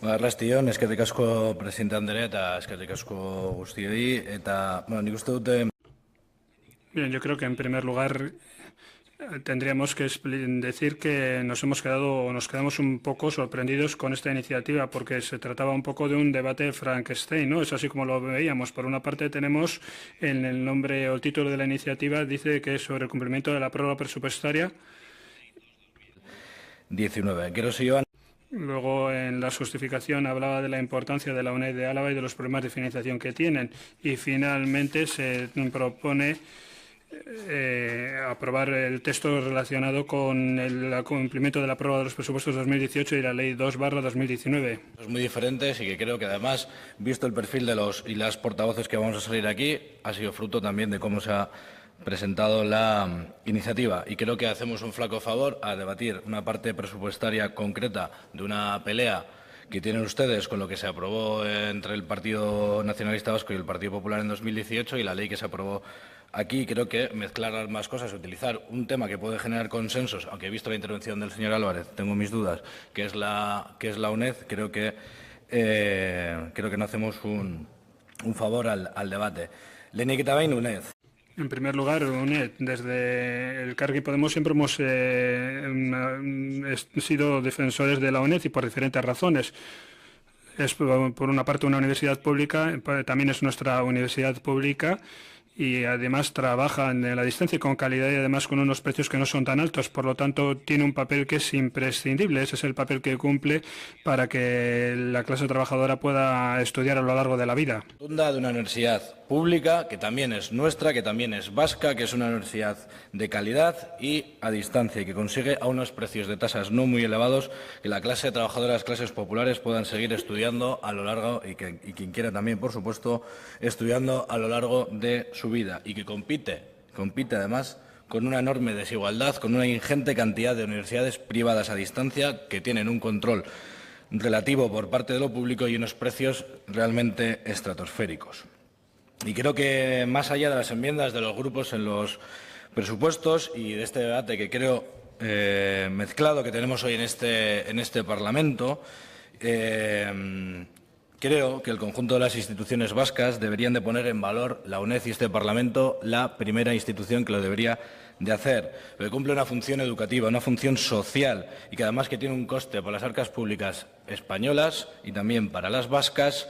Arrastion, eskerrik asko presidente Andrea eta eskerrik asko guztioi. Eta, nik uste dute... Bien, yo creo que en primer lugar tendríamos que decir que nos quedamos un poco sorprendidos con esta iniciativa porque se trataba un poco de un debate Frankenstein, ¿no? Es así como lo veíamos. Por una parte tenemos en el nombre o el título de la iniciativa dice que es sobre el cumplimiento de la prórroga presupuestaria. 19. Quiero si yo... Luego, en la justificación hablaba de la importancia de la UNED de Álava y de los problemas de financiación que tienen. Y finalmente se propone aprobar el texto relacionado con el cumplimiento de la prórroga de los presupuestos 2018 y la Ley 2/2019. Muy diferentes y que creo que además, visto el perfil de los y las portavoces que vamos a salir aquí, ha sido fruto también de cómo se ha presentado la iniciativa. Y creo que hacemos un flaco favor a debatir una parte presupuestaria concreta de una pelea que tienen ustedes con lo que se aprobó entre el Partido Nacionalista Vasco y el Partido Popular en 2018 y la ley que se aprobó aquí. Creo que mezclar ambas cosas, utilizar un tema que puede generar consensos, aunque he visto la intervención del señor Álvarez, tengo mis dudas, que es la UNED, creo que no hacemos un favor al debate. Lehenik eta behin, UNED. En primer lugar, UNED, desde el Elkarrekin Podemos siempre hemos sido defensores de la UNED y por diferentes razones. Es por una parte una universidad pública, también es nuestra universidad pública y además trabaja en la distancia y con calidad y además con unos precios que no son tan altos. Por lo tanto, tiene un papel que es imprescindible. Ese es el papel que cumple para que la clase trabajadora pueda estudiar a lo largo de la vida. De una universidad pública, que también es nuestra, que también es vasca, que es una universidad de calidad y a distancia y que consigue a unos precios de tasas no muy elevados que la clase trabajadora, las clases populares puedan seguir estudiando a lo largo y quien quiera también, por supuesto, estudiando a lo largo de su vida y que compite además con una enorme desigualdad, con una ingente cantidad de universidades privadas a distancia que tienen un control relativo por parte de lo público y unos precios realmente estratosféricos. Y creo que más allá de las enmiendas de los grupos en los presupuestos y de este debate que creo mezclado que tenemos hoy en este Parlamento, creo que el conjunto de las instituciones vascas deberían de poner en valor la UNED y este Parlamento, la primera institución que lo debería de hacer, porque cumple una función educativa, una función social y que además que tiene un coste para las arcas públicas españolas y también para las vascas,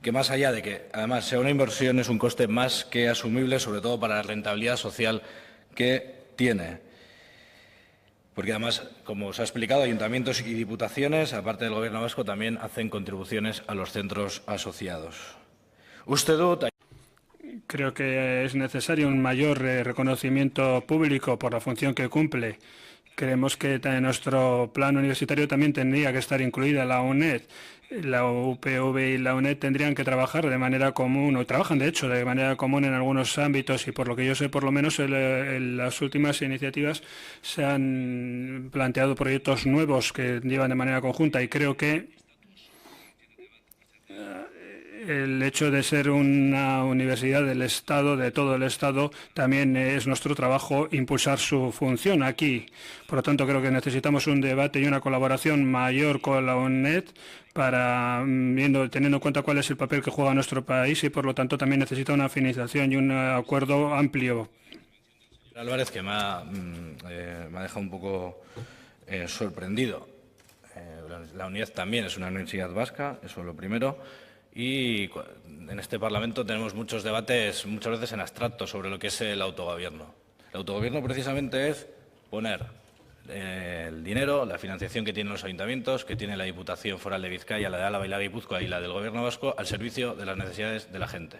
que más allá de que además sea una inversión es un coste más que asumible, sobre todo para la rentabilidad social que tiene. Porque además, como os ha explicado, ayuntamientos y diputaciones, aparte del Gobierno vasco, también hacen contribuciones a los centros asociados. Creo que es necesario un mayor reconocimiento público por la función que cumple. Creemos que en nuestro plan universitario también tendría que estar incluida la UNED. La UPV y la UNED tendrían que trabajar de manera común, o trabajan de hecho de manera común en algunos ámbitos y por lo que yo sé, por lo menos en las últimas iniciativas se han planteado proyectos nuevos que llevan de manera conjunta y creo que el hecho de ser una universidad del Estado, de todo el Estado, también es nuestro trabajo impulsar su función aquí. Por lo tanto, creo que necesitamos un debate y una colaboración mayor con la UNED para teniendo en cuenta cuál es el papel que juega nuestro país y, por lo tanto, también necesita una financiación y un acuerdo amplio. Álvarez, que me ha dejado un poco sorprendido. La UNED también es una universidad vasca, eso es lo primero. Y en este Parlamento tenemos muchos debates, muchas veces en abstracto, sobre lo que es el autogobierno. El autogobierno precisamente es poner el dinero, la financiación que tienen los ayuntamientos, que tiene la Diputación Foral de Vizcaya, la de Álava y la de Guipúzcoa y la del Gobierno vasco, al servicio de las necesidades de la gente.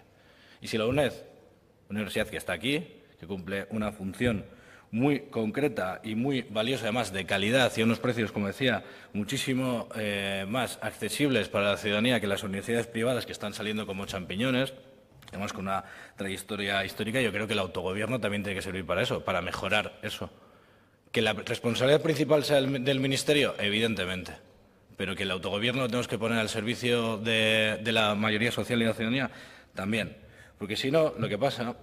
Y si la UNED, una universidad que está aquí, que cumple una función muy concreta y muy valiosa, además de calidad y a unos precios, como decía, muchísimo más accesibles para la ciudadanía que las universidades privadas que están saliendo como champiñones, además con una trayectoria histórica. Yo creo que el autogobierno también tiene que servir para eso, para mejorar eso. ¿Que la responsabilidad principal sea del Ministerio? Evidentemente. Pero que el autogobierno lo tenemos que poner al servicio de la mayoría social y de la ciudadanía, también. Porque si no, lo que pasa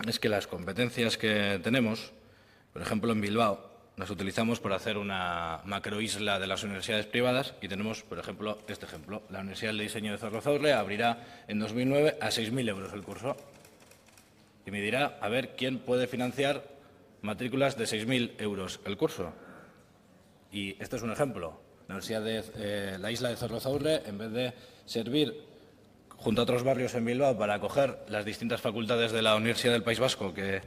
es que las competencias que tenemos, por ejemplo en Bilbao, las utilizamos para hacer una macroisla de las universidades privadas y tenemos, por ejemplo, este ejemplo. La Universidad de Diseño de Zorrozaurre abrirá en 2009 a 6.000 euros el curso. Y me dirá, a ver, ¿quién puede financiar matrículas de 6.000 euros el curso? Y este es un ejemplo. La Universidad de la isla de Zorrozaurre, en vez de servir junto a otros barrios en Bilbao para acoger las distintas facultades de la Universidad del País Vasco que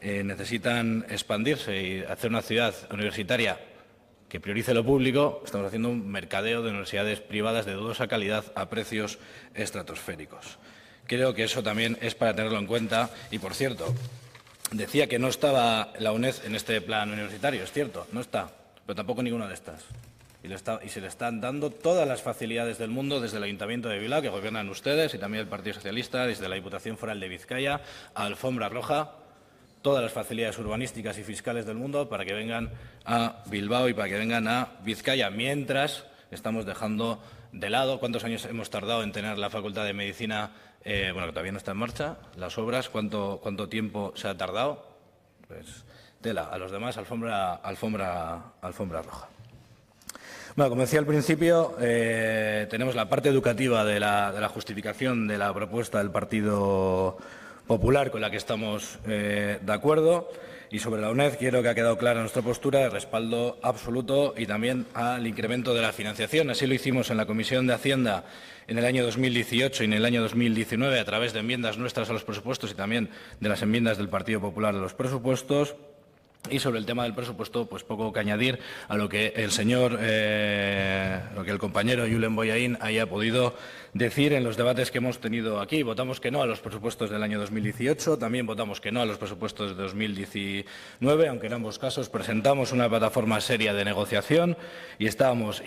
necesitan expandirse y hacer una ciudad universitaria que priorice lo público, estamos haciendo un mercadeo de universidades privadas de dudosa calidad a precios estratosféricos. Creo que eso también es para tenerlo en cuenta. Y, por cierto, decía que no estaba la UNED en este plan universitario. Es cierto, no está, pero tampoco ninguna de estas. Y se le están dando todas las facilidades del mundo desde el Ayuntamiento de Bilbao, que gobiernan ustedes, y también el Partido Socialista, desde la Diputación Foral de Vizcaya, a alfombra roja, todas las facilidades urbanísticas y fiscales del mundo para que vengan a Bilbao y para que vengan a Vizcaya, mientras estamos dejando de lado cuántos años hemos tardado en tener la Facultad de Medicina, bueno, que todavía no está en marcha, las obras, cuánto tiempo se ha tardado. Pues tela, a los demás alfombra roja. Bueno, como decía al principio, tenemos la parte educativa de la justificación de la propuesta del Partido Popular con la que estamos de acuerdo, y sobre la UNED quiero que ha quedado clara nuestra postura de respaldo absoluto y también al incremento de la financiación. Así lo hicimos en la Comisión de Hacienda en el año 2018 y en el año 2019 a través de enmiendas nuestras a los presupuestos y también de las enmiendas del Partido Popular a los presupuestos. Y sobre el tema del presupuesto, pues poco que añadir a lo que el compañero Julen Bollain haya podido decir en los debates que hemos tenido aquí. Votamos que no a los presupuestos del año 2018, también votamos que no a los presupuestos de 2019, aunque en ambos casos presentamos una plataforma seria de negociación y estábamos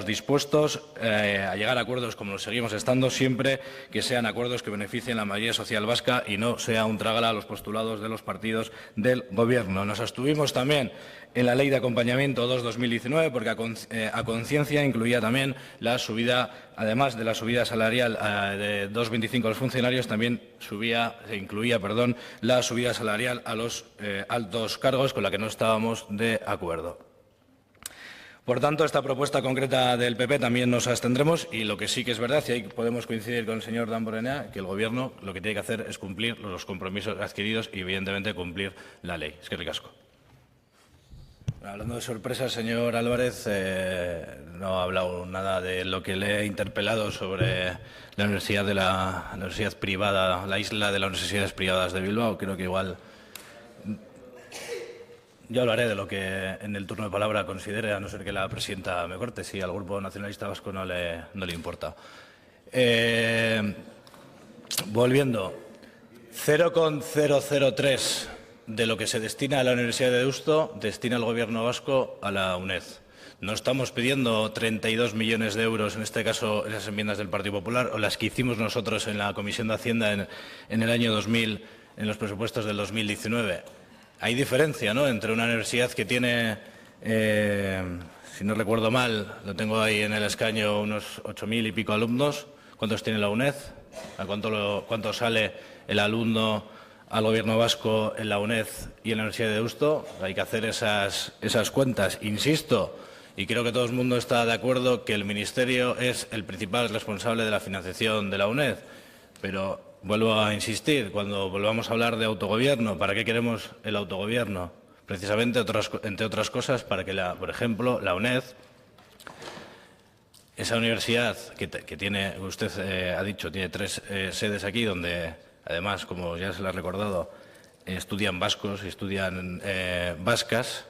dispuestos a llegar a acuerdos como lo seguimos estando, siempre que sean acuerdos que beneficien a la mayoría social vasca y no sea un trágala a los postulados de los partidos del Gobierno. Nos abstuvimos también en la Ley de Acompañamiento 2/2019 porque a conciencia incluía también la subida, además de la subida salarial de 2,25 a los funcionarios, también se incluía la subida salarial a los altos cargos, con la que no estábamos de acuerdo. Por tanto, esta propuesta concreta del PP también nos abstendremos, y lo que sí que es verdad, y ahí podemos coincidir con el señor Damborenea, que el Gobierno lo que tiene que hacer es cumplir los compromisos adquiridos y, evidentemente, cumplir la ley. Eskerrik asko. Hablando de sorpresas, señor Álvarez, no ha hablado nada de lo que le he interpelado sobre la universidad privada, la isla de las universidades privadas de Bilbao. Creo que igual yo hablaré de lo que en el turno de palabra considere, a no ser que la presidenta me corte, si al Grupo Nacionalista Vasco no le importa. Volviendo, 0,003 de lo que se destina a la Universidad de Deusto destina el Gobierno vasco a la UNED. No estamos pidiendo 32 millones de euros, en este caso esas enmiendas del Partido Popular, o las que hicimos nosotros en la Comisión de Hacienda en el año 2000, en los presupuestos del 2019. Hay diferencia, ¿no?, entre una universidad que tiene, si no recuerdo mal, lo tengo ahí en el escaño, unos 8.000 y pico alumnos. ¿Cuántos tiene la UNED? ¿A cuánto sale el alumno al Gobierno vasco en la UNED y en la Universidad de Deusto? Hay que hacer esas cuentas. Insisto, y creo que todo el mundo está de acuerdo, que el Ministerio es el principal responsable de la financiación de la UNED. Pero vuelvo a insistir, cuando volvamos a hablar de autogobierno, ¿para qué queremos el autogobierno? Precisamente, entre otras cosas, para que, por ejemplo, la UNED, esa universidad que tiene, usted ha dicho, tiene 3 sedes aquí, donde además, como ya se lo ha recordado, estudian vascos y estudian vascas,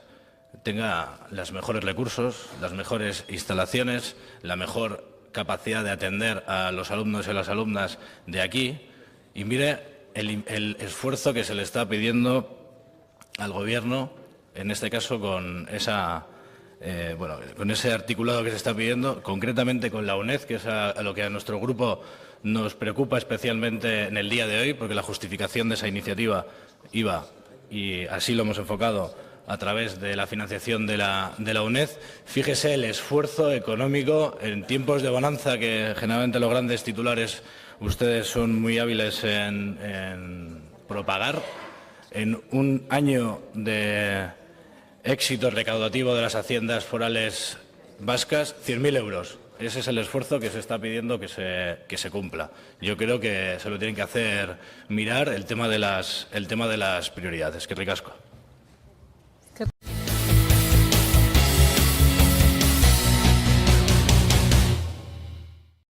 tenga los mejores recursos, las mejores instalaciones, la mejor capacidad de atender a los alumnos y a las alumnas de aquí, y mire el esfuerzo que se le está pidiendo al Gobierno, en este caso con con ese articulado que se está pidiendo, concretamente con la UNED, que es a lo que a nuestro grupo nos preocupa especialmente en el día de hoy, porque la justificación de esa iniciativa iba, y así lo hemos enfocado, a través de la financiación de la UNED. Fíjese el esfuerzo económico en tiempos de bonanza, que generalmente los grandes titulares ustedes son muy hábiles en propagar. En un año de éxito recaudativo de las haciendas forales vascas, 100.000 euros. Ese es el esfuerzo que se está pidiendo que se cumpla. Yo creo que se lo tienen que hacer mirar el tema de las prioridades. Que ricasco.